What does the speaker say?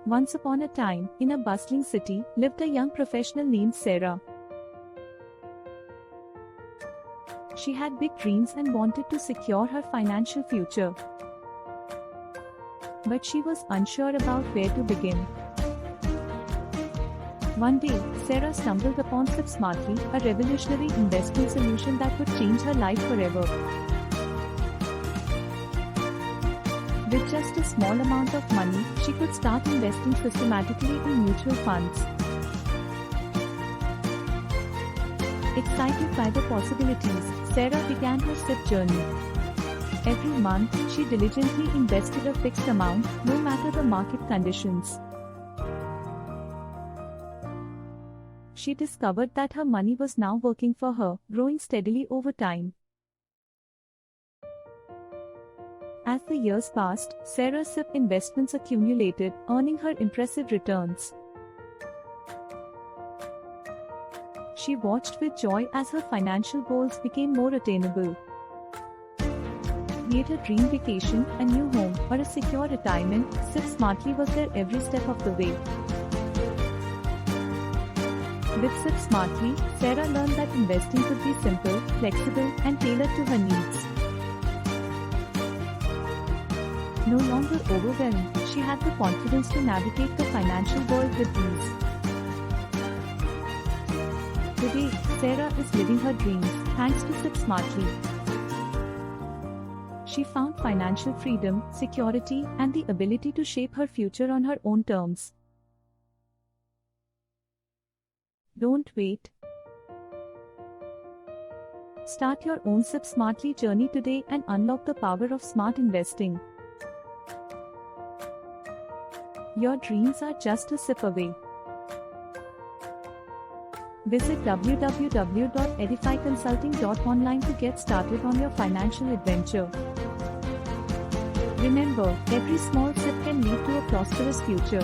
Once upon a time, in a bustling city, lived a young professional named Sarah. She had big dreams and wanted to secure her financial future. But she was unsure about where to begin. One day, Sarah stumbled upon Sip Smartly, a revolutionary investment solution that would change her life forever. With just a small amount of money, she could start investing systematically in mutual funds. Excited by the possibilities, Sarah began her SIP journey. Every month, she diligently invested a fixed amount, no matter the market conditions. She discovered that her money was now working for her, growing steadily over time. As the years passed, Sarah's SIP investments accumulated, earning her impressive returns. She watched with joy as her financial goals became more attainable. Be it a dream vacation, a new home, or a secure retirement, Sip Smartly was there every step of the way. With Sip Smartly, Sarah learned that investing could be simple, flexible, and tailored to her needs. No longer overwhelmed, she had the confidence to navigate the financial world with ease. Today, Sarah is living her dreams, thanks to Sip Smartly. She found financial freedom, security, and the ability to shape her future on her own terms. Don't wait. Start your own Sip Smartly journey today and unlock the power of smart investing. Your dreams are just a sip away. Visit www.edifyconsulting.online to get started on your financial adventure. Remember, every small sip can lead to a prosperous future.